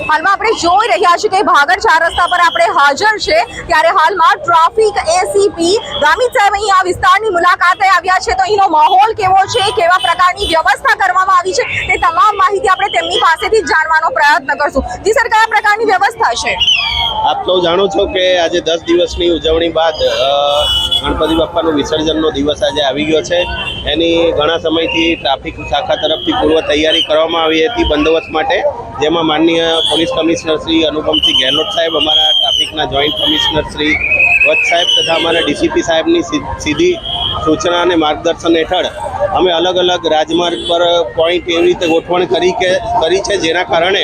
હાલમાં આપણે જોઈ રહ્યા છીએ કે ભાગળ 4 રસ્તા પર આપણે હાજર છે ત્યારે હાલમાં ટ્રાફિક એસીપી ગામિત સાહેબ અહીં આ વિસ્તારની મુલાકાતે આવ્યા છે તો અહીંનો માહોલ કેવો છે, કેવા પ્રકારની વ્યવસ્થા કરવામાં આવી છે તે તમામ માહિતી આપણે તેમની પાસેથી જાણવાનો પ્રયત્ન કરશું। જી સર, કયા પ્રકારની વ્યવસ્થા છે? આપ તો જાણો છો કે આજે 10 દિવસની ઉજવણી બાદ ગણપતિ બાપ્પાનું વિસર્જનનો દિવસ આજે આવી ગયો છે। એની ઘણા સમયથી ટ્રાફિક શાખા તરફથી પૂર્વ તૈયારી કરવામાં આવી હતી બંદોબસ્ત માટે, જેમાં માનનીય પોલીસ કમિશનર શ્રી અનુપમસિંહ ગેહલોત સાહેબ, અમારા ટ્રાફિકના જોઈન્ટ કમિશનર શ્રી વત્સ સાહેબ તથા અમારા ડીસીપી સાહેબની સીધી સૂચના અને માર્ગદર્શન હેઠળ અમે અલગ અલગ રાજમાર્ગ પર પોઈન્ટ એવી રીતે ગોઠવણ કરી છે જેના કારણે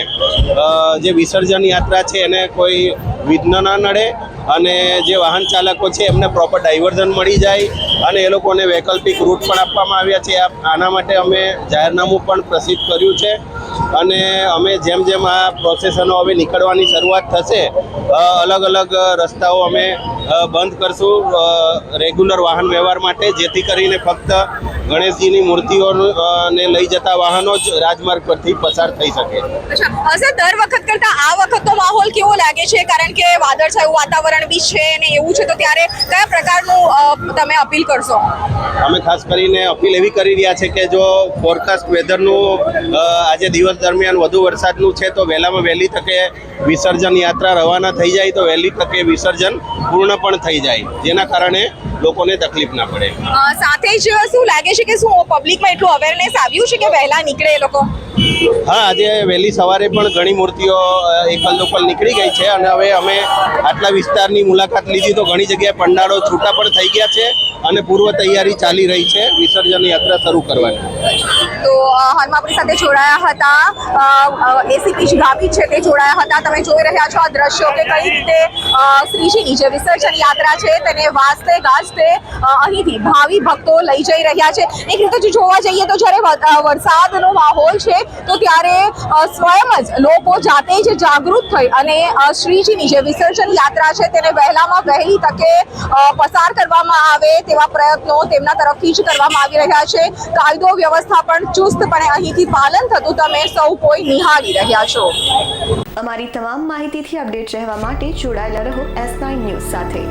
જે વિસર્જન યાત્રા છે એને કોઈ વિઘ્ન ના નડે અને જે વાહન ચાલકો છે એમને પ્રોપર ડાયવર્ઝન મળી જાય અને એ લોકોને વૈકલ્પિક રૂટ પણ આપવામાં આવ્યા છે। આના માટે અમે જાહેરનામું પણ પ્રસિદ્ધ કર્યું છે અને અમે જેમ જેમ આ પ્રોસેસનો હવે નીકળવાની શરૂઆત થશે અલગ અલગ રસ્તાઓ અમે બંધ કરશું રેગ્યુલર વાહન વ્યવહાર માટે, જેથી કરીને ફક્ત ગણેશજીની મૂર્તિઓને લઈ જતા વાહનો જ રાજમાર્ગ પરથી પસાર થઈ શકે। અચ્છા સર, દર વખત કરતા આ વખતનો માહોલ કેવો લાગે છે? કારણ કે વાદળછાયું વાતાવરણ બી છે ને એવું છે, તો ત્યારે કયા પ્રકારનું તમે અપીલ કરશો? અમે ખાસ કરીને અપીલ એવી કરી રહ્યા છે કે જો ફોરકાસ્ટ વેધરનું આજે દિવસ દરમિયાન વધુ વરસાદનું છે તો વહેલામાં વહેલી તકે વિસર્જન યાત્રા રવાના થઈ જાય તો વહેલી તકે વિસર્જન પૂર્ણ પણ થઈ જાય, જેના કારણે લોકોને તકલીફ ના પડે। સાથે જ શું લાગે છે કે શું પબ્લિકમાં એટલું અવેરનેસ આવ્યું છે કે વહેલા નીકળે એ લોકો? હા, આજે વહેલી સવારે પણ ઘણી મૂર્તિઓ એકલ દોકલ નીકળી ગઈ છે અને હવે અમે આટલા વિસ્તારની મુલાકાત લીધી તો ઘણી જગ્યાએ પંડાળો છૂટા પણ થઈ ગયા છે અને પૂર્વ તૈયારી ચાલી રહી છે વિસર્જન યાત્રા શરૂ કરવાની। તો હાલમાં આપણી સાથે જોડાયા હતા એસીપી ગામિત છે તે જોડાયા હતા। તમે જોઈ રહ્યા છો આ દ્રશ્યો કે કઈ રીતે શ્રીજીની જે વિસર્જન યાત્રા છે તેને વાજતે ગાજતે અહીંથી ભાવિ ભક્તો લઈ જઈ રહ્યા છે। એક રીતે જો જોવા જઈએ તો જ્યારે વરસાદનો માહોલ છે તો ત્યારે સ્વયં જ લોકો જાતે જ જાગૃત થઈ અને શ્રીજીની જે વિસર્જન યાત્રા છે તેને વહેલામાં વહેલી તકે પસાર કરવામાં આવે તેવા પ્રયત્નો તેમના તરફથી જ કરવામાં આવી રહ્યા છે। કાયદો વ્યવસ્થા પણ ચુસ્તપણે અહીંથી પાલન થતું તમે સૌ કોઈ નિહાળી રહ્યા છો। અમારી તમામ માહિતીથી અપડેટ રહેવા માટે જોડાયેલા રહો S9 ન્યૂઝ સાથે।